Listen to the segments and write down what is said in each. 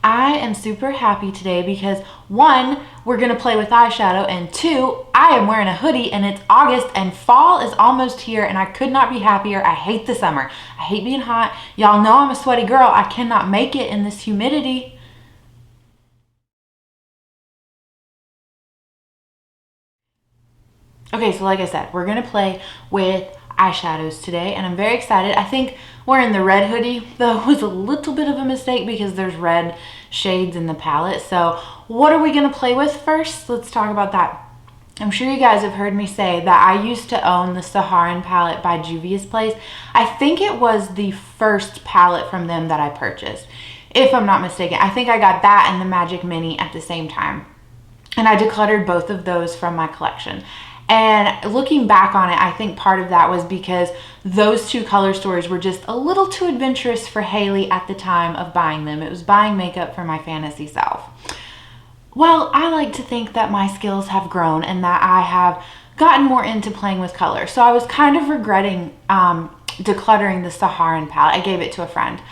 I am super happy today because one, we're gonna play with eyeshadow, and two, I am wearing a hoodie and it's August and fall is almost here and I could not be happier. I hate the summer. I hate being hot. Y'all know I'm a sweaty girl. I cannot make it in this humidity. Okay, so like I said, we're gonna play with eyeshadows today and I'm very excited. I think wearing the red hoodie though was a little bit of a mistake because there's red shades in the palette. So what are we gonna play with first? Let's talk about that. I'm sure you guys have heard me say that I used to own the Saharan palette by Juvia's Place. I think it was the first palette from them that I purchased, if I'm not mistaken. I think I got that and the Magic Mini at the same time. And I decluttered both of those from my collection. And looking back on it, I think part of that was because those two color stories were just a little too adventurous for Haley at the time of buying them. It was buying makeup for my fantasy self. Well, I like to think that my skills have grown and that I have gotten more into playing with color. So I was kind of regretting decluttering the Saharan palette. I gave it to a friend.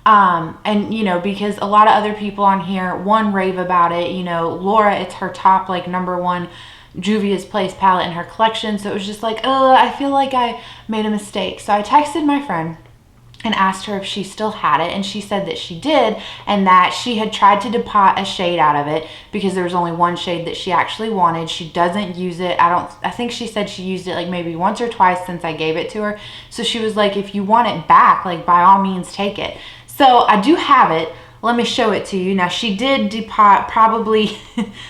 And you know, because a lot of other people on here, one, rave about it. You know, Laura, it's her top like #1 Juvia's Place palette in her collection. So it was just like, I feel like I made a mistake. So I texted my friend and asked her if she still had it, and she said that she did and that she had tried to depot a shade out of it because there was only one shade that she actually wanted. She doesn't use it. I think she said she used it like maybe once or twice since I gave it to her. So she was like, if you want it back, like by all means take it. So I do have it. Let me show it to you. Now, she did depot probably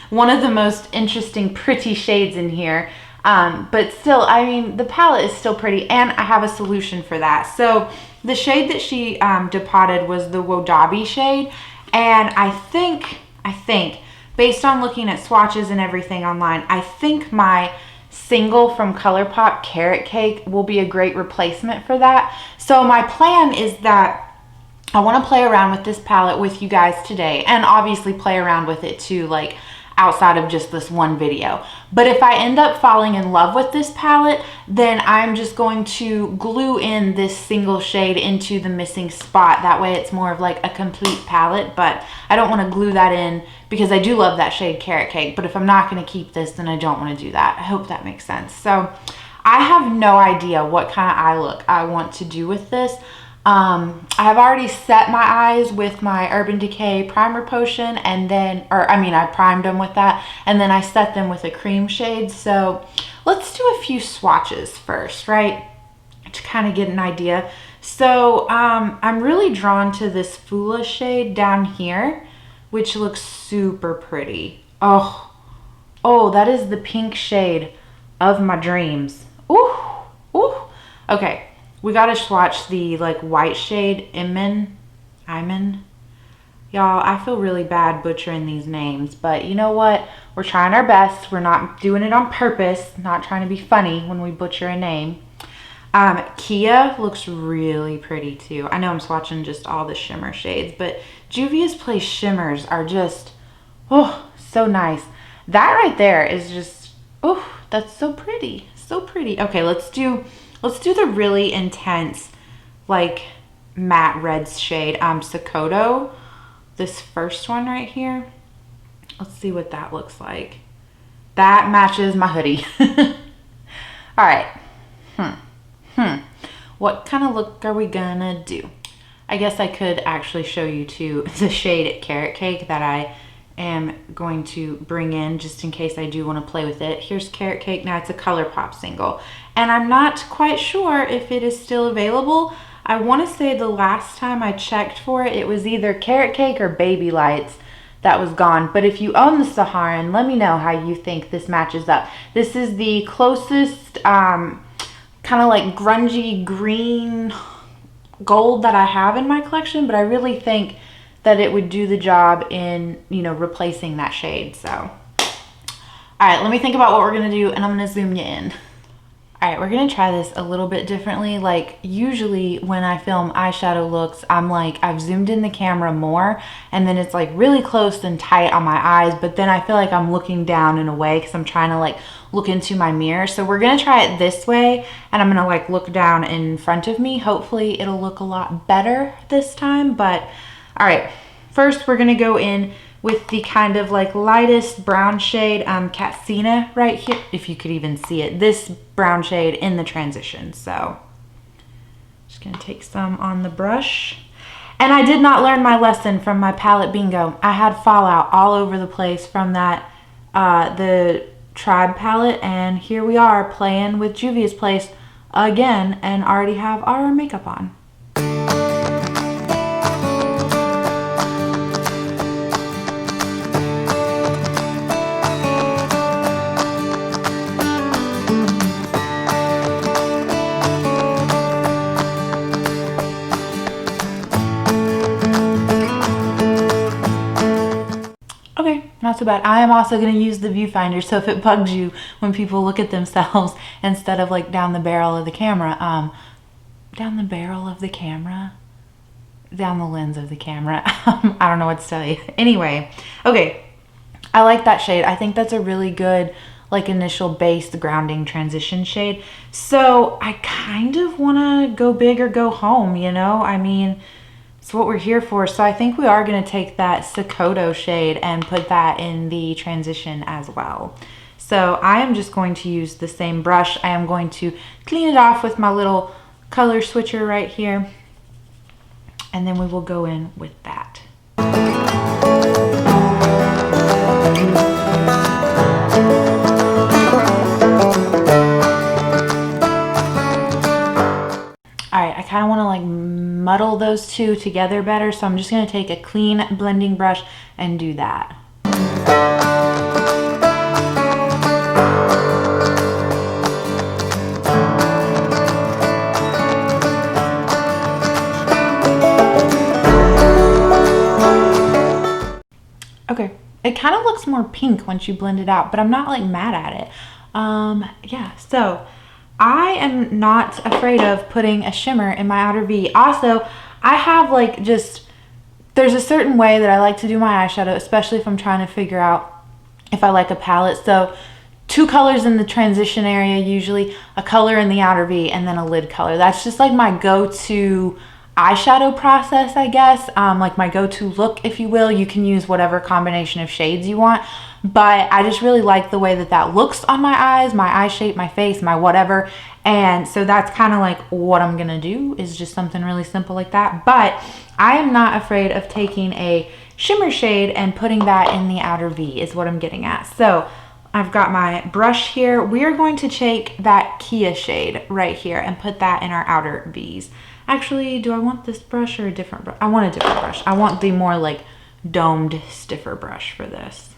one of the most interesting, pretty shades in here. But still, I mean, the palette is still pretty, and I have a solution for that. So the shade that she depotted was the Wodabi shade. And I think, based on looking at swatches and everything online, I think my single from ColourPop, Carrot Cake, will be a great replacement for that. So my plan is that I want to play around with this palette with you guys today, and obviously play around with it too, like outside of just this one video. But if I end up falling in love with this palette, then I'm just going to glue in this single shade into the missing spot. That way it's more of like a complete palette, but I don't want to glue that in because I do love that shade Carrot Cake. But if I'm not going to keep this, then I don't want to do that. I hope that makes sense. So I have no idea what kind of eye look I want to do with this. I have already set my eyes with my Urban Decay primer potion, and then, I primed them with that, and then I set them with a cream shade. So let's do a few swatches first, right, to kind of get an idea. So I'm really drawn to this Fula shade down here, which looks super pretty. Oh, that is the pink shade of my dreams. Ooh. Okay. We gotta swatch the like white shade, Iman. Y'all, I feel really bad butchering these names, but you know what? We're trying our best. We're not doing it on purpose, not trying to be funny when we butcher a name. Kia looks really pretty too. I know I'm swatching just all the shimmer shades, but Juvia's Place shimmers are just, so nice. That right there is just, that's so pretty, so pretty. Okay, let's do the really intense, like, matte red shade, Sakoto. This first one right here. Let's see what that looks like. That matches my hoodie. All right. What kind of look are we gonna do? I guess I could actually show you too the shade Carrot Cake that I am going to bring in just in case I do want to play with it. Here's Carrot Cake. Now it's a ColourPop single, and I'm not quite sure if it is still available. I want to say the last time I checked for it, it was either Carrot Cake or Baby Lights that was gone. But if you own the Saharan, let me know how you think this matches up. This is the closest kind of like grungy green gold that I have in my collection, but I really think that it would do the job in, you know, replacing that shade. So, all right, let me think about what we're gonna do, and I'm gonna zoom you in. All right, we're gonna try this a little bit differently. Like, usually when I film eyeshadow looks, I'm like, I've zoomed in the camera more, and then it's like really close and tight on my eyes, but then I feel like I'm looking down in a way because I'm trying to like look into my mirror. So we're gonna try it this way, and I'm gonna like look down in front of me. Hopefully it'll look a lot better this time, but all right, first we're gonna go in with the kind of like lightest brown shade, Catsina right here, if you could even see it, this brown shade in the transition. So just gonna take some on the brush. And I did not learn my lesson from my palette bingo. I had fallout all over the place from that, the Tribe palette, and here we are playing with Juvia's Place again and already have our makeup on. Okay, not so bad. I am also going to use the viewfinder, so if it bugs you when people look at themselves instead of like down the barrel of the camera, down the lens of the camera. I don't know what to tell you. Anyway, okay, I like that shade. I think that's a really good like initial base grounding transition shade. So I kind of want to go big or go home, you know? I mean, it's what we're here for. So I think we are going to take that Sakoto shade and put that in the transition as well. So I am just going to use the same brush. I am going to clean it off with my little color switcher right here. And then we will go in with that. Alright, I kind of want to like muddle those two together better, so I'm just going to take a clean blending brush and do that. Okay, it kind of looks more pink once you blend it out, but I'm not like mad at it. Yeah, so I am not afraid of putting a shimmer in my outer V. Also, I have like just, there's a certain way that I like to do my eyeshadow, especially if I'm trying to figure out if I like a palette. So 2 colors in the transition area, usually a color in the outer V, and then a lid color. That's just like my go-to eyeshadow process, I guess, like my go-to look, if you will. You can use whatever combination of shades you want, but I just really like the way that that looks on my eyes, my eye shape, my face, my whatever. And so that's kind of like what I'm gonna do, is just something really simple like that. But I am not afraid of taking a shimmer shade and putting that in the outer V, is what I'm getting at. So I've got my brush here. We are going to take that Kia shade right here and put that in our outer V's. Actually, do I want this brush or a different brush? I want a different brush. I want the more like domed, stiffer brush for this.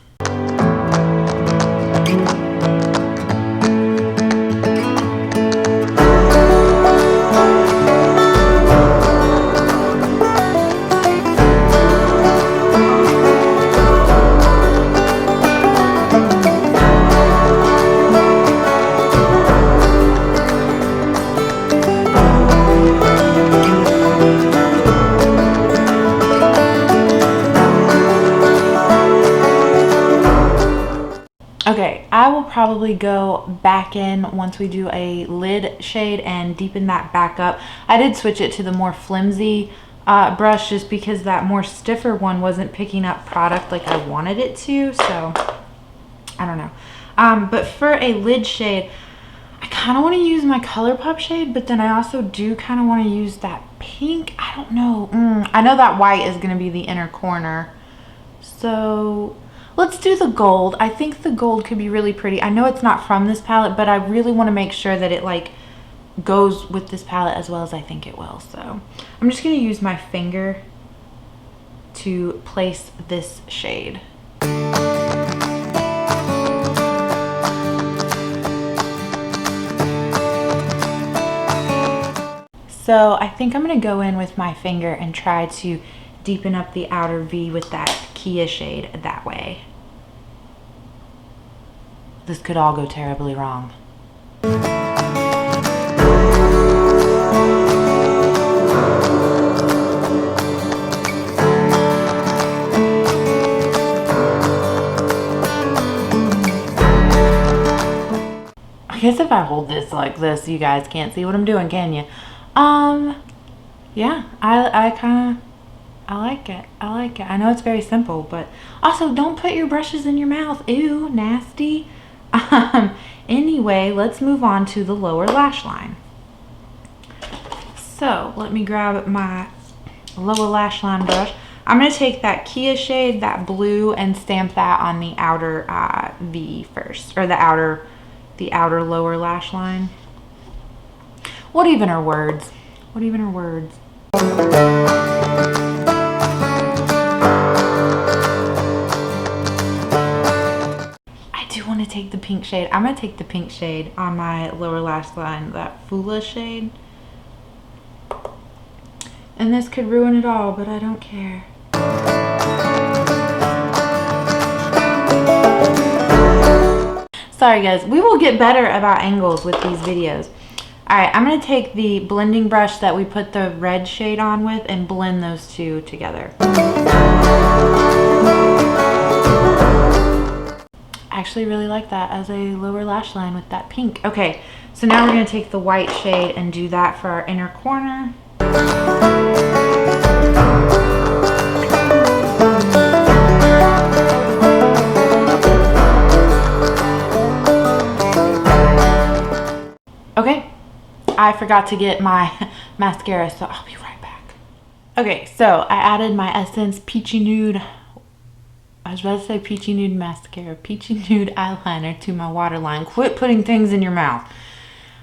Okay, I will probably go back in once we do a lid shade and deepen that back up. I did switch it to the more flimsy brush just because that more stiffer one wasn't picking up product like I wanted it to, so I don't know. But for a lid shade, I kind of want to use my ColourPop shade, but then I also do kind of want to use that pink. I don't know. I know that white is going to be the inner corner, so let's do the gold. I think the gold could be really pretty. I know it's not from this palette, but I really want to make sure that it like goes with this palette as well as I think it will. So I'm just going to use my finger to place this shade. So I think I'm going to go in with my finger and try to deepen up the outer V with that Kia shade that way. This could all go terribly wrong. I guess if I hold this like this, you guys can't see what I'm doing, can you? Yeah, I I like it. I like it. I know it's very simple, but also don't put your brushes in your mouth. Ew, nasty. Anyway, let's move on to the lower lash line. So let me grab my lower lash line brush. I'm going to take that Kia shade, that blue, and stamp that on the outer V first, or the outer lower lash line. What even are words? What even are words? I do want to take the pink shade. I'm going to take the pink shade on my lower lash line, that Fula shade. And this could ruin it all, but I don't care. Sorry guys, we will get better about angles with these videos. Alright, I'm going to take the blending brush that we put the red shade on with and blend those two together. I actually really like that as a lower lash line with that pink. Okay, so now we're going to take the white shade and do that for our inner corner. Okay, I forgot to get my mascara, so I'll be right back. Okay, so I added my Essence Peachy Nude, I was about to say Peachy Nude mascara, Peachy Nude eyeliner to my waterline. Quit putting things in your mouth.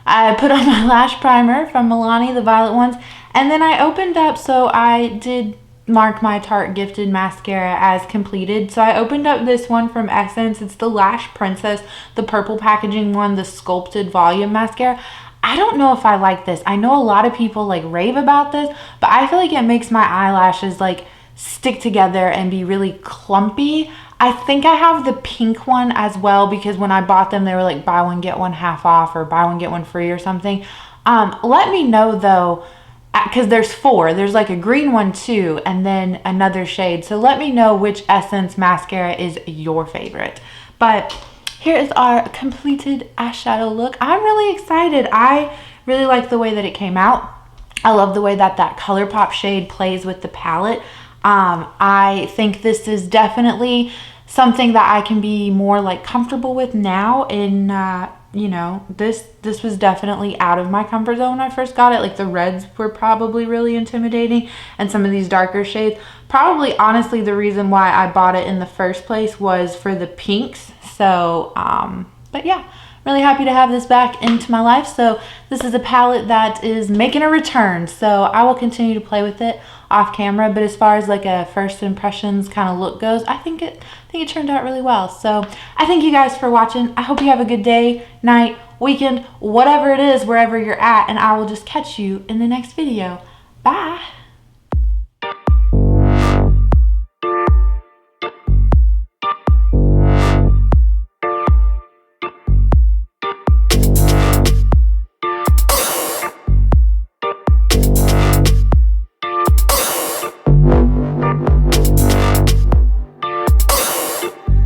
I put on my lash primer from Milani, the violet ones, and then I opened up, so I did mark my Tarte Gifted mascara as completed. So I opened up this one from Essence. It's the Lash Princess, the purple packaging one, the sculpted volume mascara. I don't know if I like this. I know a lot of people like rave about this, but I feel like it makes my eyelashes like stick together and be really clumpy. I think I have the pink one as well, because when I bought them, they were like buy one, get one half off, or buy one, get one free or something. Let me know though, because there's 4. There's like a green one too, and then another shade. So let me know which Essence mascara is your favorite. But here is our completed eyeshadow look. I'm really excited. I really like the way that it came out. I love the way that that ColourPop shade plays with the palette. I think this is definitely something that I can be more like comfortable with now. In you know, this was definitely out of my comfort zone when I first got it. Like the reds were probably really intimidating, and some of these darker shades. Probably honestly the reason why I bought it in the first place was for the pinks. So but yeah, really happy to have this back into my life. So this is a palette that is making a return, so I will continue to play with it off camera. But as far as like a first impressions kind of look goes, I think it turned out really well. So I thank you guys for watching. I hope you have a good day, night, weekend, whatever it is, wherever you're at, and I will just catch you in the next video. Bye.